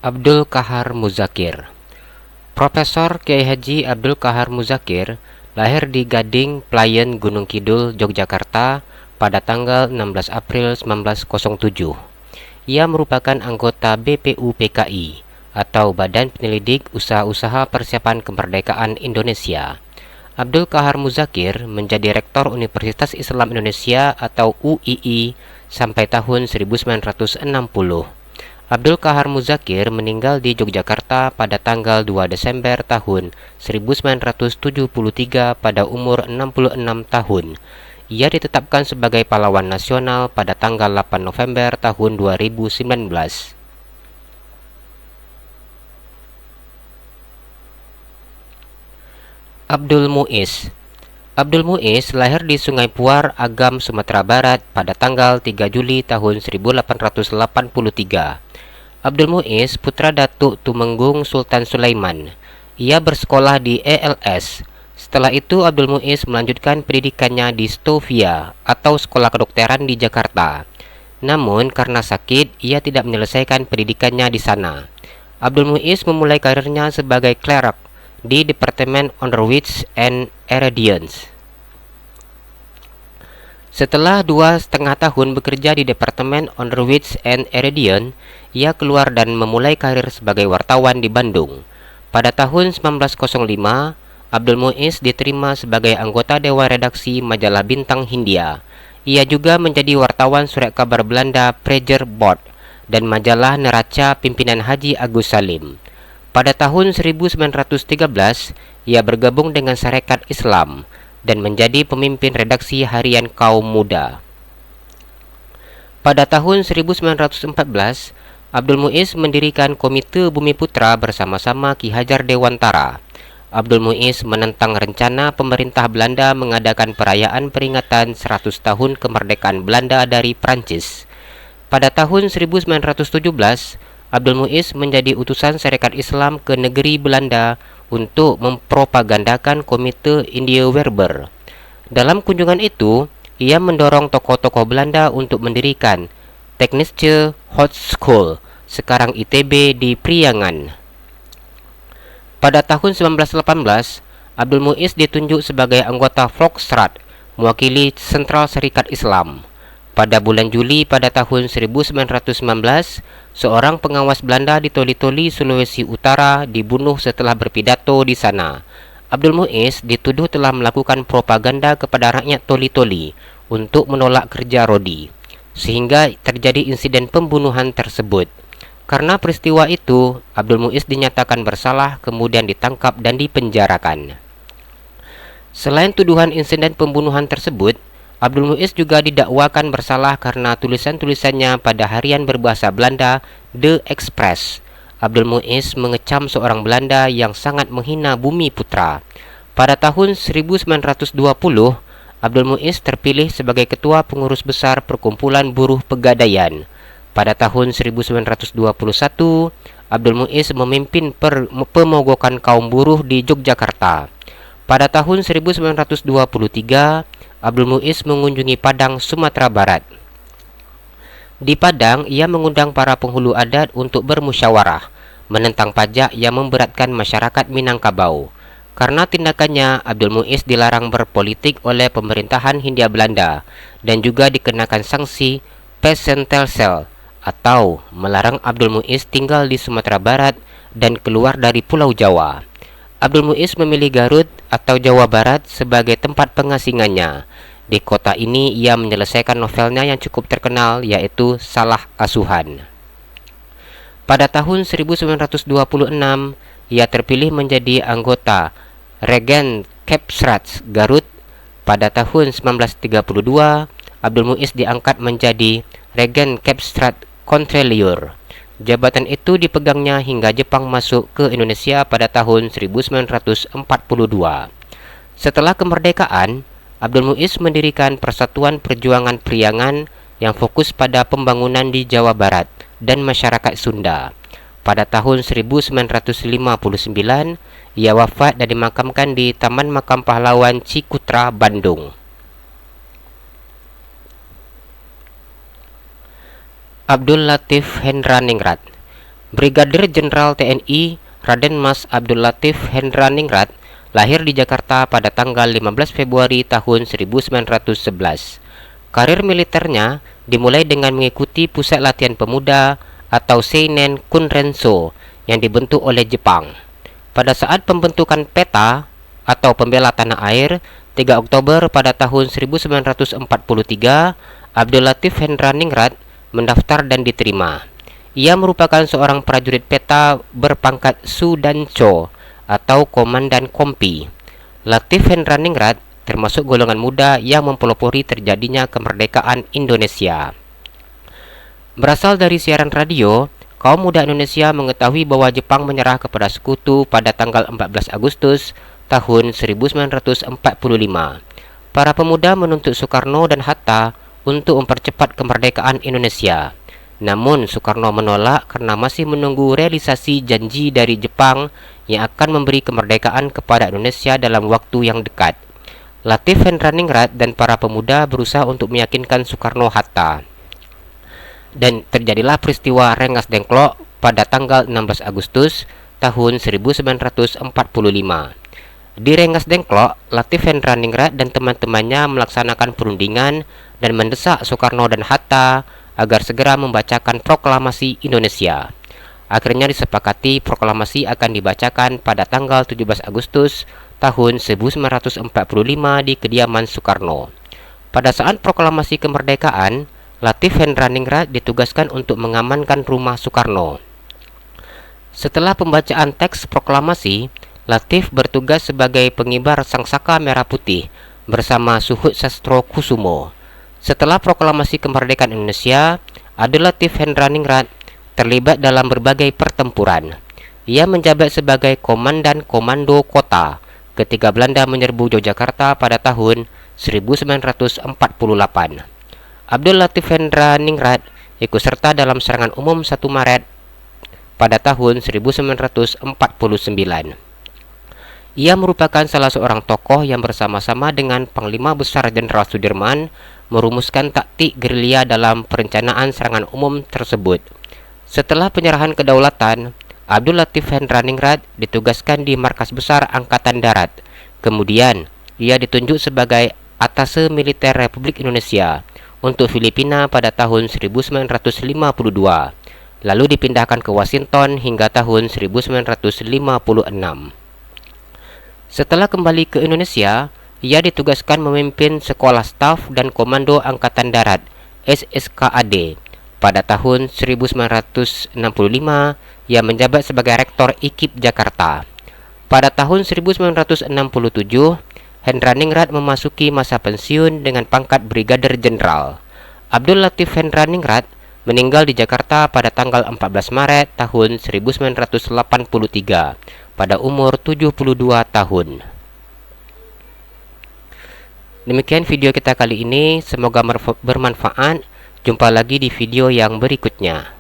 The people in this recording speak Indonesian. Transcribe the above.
Abdul Kahar Muzakir. Profesor Kiai Haji Abdul Kahar Muzakir lahir di Gading, Playen, Gunung Kidul, Yogyakarta pada tanggal 16 April 1907. Ia merupakan anggota BPUPKI atau Badan Penyelidik Usaha-Usaha Persiapan Kemerdekaan Indonesia. Abdul Kahar Muzakir menjadi Rektor Universitas Islam Indonesia atau UII sampai tahun 1960. Abdul Kahar Muzakir meninggal di Yogyakarta pada tanggal 2 Desember tahun 1973 pada umur 66 tahun. Ia ditetapkan sebagai pahlawan nasional pada tanggal 8 November tahun 2019. Abdul Muiz. Abdul Muiz lahir di Sungai Puar, Agam, Sumatera Barat pada tanggal 3 Juli tahun 1883. Abdul Muiz putra Datuk Tumenggung Sultan Sulaiman. Ia bersekolah di ELS. Setelah itu Abdul Muiz melanjutkan pendidikannya di Stovia atau Sekolah Kedokteran di Jakarta. Namun karena sakit, ia tidak menyelesaikan pendidikannya di sana. Abdul Muiz memulai karirnya sebagai clerk di Departemen Underwits and Irradiance. Setelah 2,5 tahun bekerja di Departemen Underwits and Irradiance, ia keluar dan memulai karir sebagai wartawan di Bandung. Pada tahun 1905, Abdul Muiz diterima sebagai anggota Dewan Redaksi Majalah Bintang Hindia. Ia juga menjadi wartawan surat kabar Belanda Praeger Bord dan majalah Neraca pimpinan Haji Agus Salim. Pada tahun 1913, ia bergabung dengan Sarekat Islam dan menjadi pemimpin redaksi harian Kaum Muda. Pada tahun 1914, Abdul Muiz mendirikan Komite Bumi Putra bersama-sama Ki Hajar Dewantara. Abdul Muiz menentang rencana pemerintah Belanda mengadakan perayaan peringatan 100 tahun kemerdekaan Belanda dari Prancis. Pada tahun 1917, Abdul Muiz menjadi utusan Sarekat Islam ke negeri Belanda untuk mempropagandakan Komite Indiewerber. Dalam kunjungan itu, ia mendorong tokoh-tokoh Belanda untuk mendirikan Technische Hochschule, sekarang ITB, di Priangan. Pada tahun 1918, Abdul Muiz ditunjuk sebagai anggota Volksraad, mewakili Sentral Serikat Islam. Pada bulan Juli pada tahun 1919, seorang pengawas Belanda di Toli-Toli, Sulawesi Utara dibunuh setelah berpidato di sana. Abdul Muiz dituduh telah melakukan propaganda kepada rakyat Toli-Toli untuk menolak kerja rodi, sehingga terjadi insiden pembunuhan tersebut. Karena peristiwa itu, Abdul Muiz dinyatakan bersalah kemudian ditangkap dan dipenjarakan. Selain tuduhan insiden pembunuhan tersebut, Abdul Muiz juga didakwakan bersalah karena tulisan-tulisannya pada harian berbahasa Belanda De Express. Abdul Muiz mengecam seorang Belanda yang sangat menghina Bumi Putra. Pada tahun 1920, Abdul Muiz terpilih sebagai Ketua Pengurus Besar Perkumpulan Buruh Pegadaian. Pada tahun 1921, Abdul Muiz memimpin pemogokan kaum buruh di Yogyakarta. Pada tahun 1923, Abdul Muiz mengunjungi Padang, Sumatera Barat. Di Padang, ia mengundang para penghulu adat untuk bermusyawarah menentang pajak yang memberatkan masyarakat Minangkabau. Karena tindakannya, Abdul Muiz dilarang berpolitik oleh pemerintahan Hindia Belanda dan juga dikenakan sanksi Pesentelsel atau melarang Abdul Muiz tinggal di Sumatera Barat dan keluar dari Pulau Jawa. Abdul Muiz memilih Garut atau Jawa Barat sebagai tempat pengasingannya. Di kota ini ia menyelesaikan novelnya yang cukup terkenal, yaitu Salah Asuhan. Pada tahun 1926, ia terpilih menjadi anggota Regenkepsraad Garut. Pada tahun 1932, Abdul Muiz diangkat menjadi Regenkepsraad Contrelieur. Jabatan itu dipegangnya hingga Jepang masuk ke Indonesia pada tahun 1942. Setelah kemerdekaan, Abdul Muiz mendirikan Persatuan Perjuangan Priangan yang fokus pada pembangunan di Jawa Barat dan masyarakat Sunda. Pada tahun 1959, ia wafat dan dimakamkan di Taman Makam Pahlawan Cikutra, Bandung. Abdul Latif Hendraningrat. Brigadir Jenderal TNI Raden Mas Abdul Latif Hendraningrat lahir di Jakarta pada tanggal 15 Februari tahun 1911. Karir militernya dimulai dengan mengikuti Pusat Latihan Pemuda atau Seinen Kunrenso yang dibentuk oleh Jepang. Pada saat pembentukan peta atau pembela tanah air 3 Oktober pada tahun 1943, Abdul Latif Hendraningrat mendaftar dan diterima. Ia merupakan seorang prajurit peta berpangkat Sudancho atau Komandan Kompi. Latif Hendraningrat termasuk golongan muda yang mempelopori terjadinya kemerdekaan Indonesia. Berasal dari siaran radio, kaum muda Indonesia mengetahui bahwa Jepang menyerah kepada sekutu pada tanggal 14 Agustus tahun 1945. Para pemuda menuntut Soekarno dan Hatta untuk mempercepat kemerdekaan Indonesia. Namun Soekarno menolak karena masih menunggu realisasi janji dari Jepang yang akan memberi kemerdekaan kepada Indonesia dalam waktu yang dekat. Latif Hendraningrat dan para pemuda berusaha untuk meyakinkan Soekarno-Hatta. Dan terjadilah peristiwa Rengas Dengklok pada tanggal 16 Agustus tahun 1945. Di Rengas Dengklok, Latif Hendraningrat dan teman-temannya melaksanakan perundingan dan mendesak Soekarno dan Hatta agar segera membacakan proklamasi Indonesia. Akhirnya disepakati proklamasi akan dibacakan pada tanggal 17 Agustus tahun 1945 di kediaman Soekarno. Pada saat proklamasi kemerdekaan, Latif Hendraningrat ditugaskan untuk mengamankan rumah Soekarno. Setelah pembacaan teks proklamasi, Latif bertugas sebagai pengibar sangsaka merah putih bersama Suhut Sastrokusumo. Setelah proklamasi kemerdekaan Indonesia, Abdul Latif Hendraningrat terlibat dalam berbagai pertempuran. Ia menjabat sebagai Komandan Komando Kota ketika Belanda menyerbu Yogyakarta pada tahun 1948. Abdul Latif Hendraningrat ikut serta dalam serangan umum 1 Maret pada tahun 1949. Ia merupakan salah seorang tokoh yang bersama-sama dengan Panglima Besar Jenderal Sudirman merumuskan taktik gerilya dalam perencanaan serangan umum tersebut. Setelah penyerahan kedaulatan, Abdul Latif Hendraningrat ditugaskan di Markas Besar Angkatan Darat. Kemudian, ia ditunjuk sebagai Atase Militer Republik Indonesia untuk Filipina pada tahun 1952, lalu dipindahkan ke Washington hingga tahun 1956. Setelah kembali ke Indonesia, ia ditugaskan memimpin Sekolah Staf dan Komando Angkatan Darat (SSKAD). Pada tahun 1965, ia menjabat sebagai Rektor IKIP Jakarta. Pada tahun 1967, Hendraningrat memasuki masa pensiun dengan pangkat Brigadir Jenderal. Abdul Latif Hendraningrat meninggal di Jakarta pada tanggal 14 Maret tahun 1983 pada umur 72 tahun. Demikian video kita kali ini, semoga bermanfaat. Jumpa lagi di video yang berikutnya.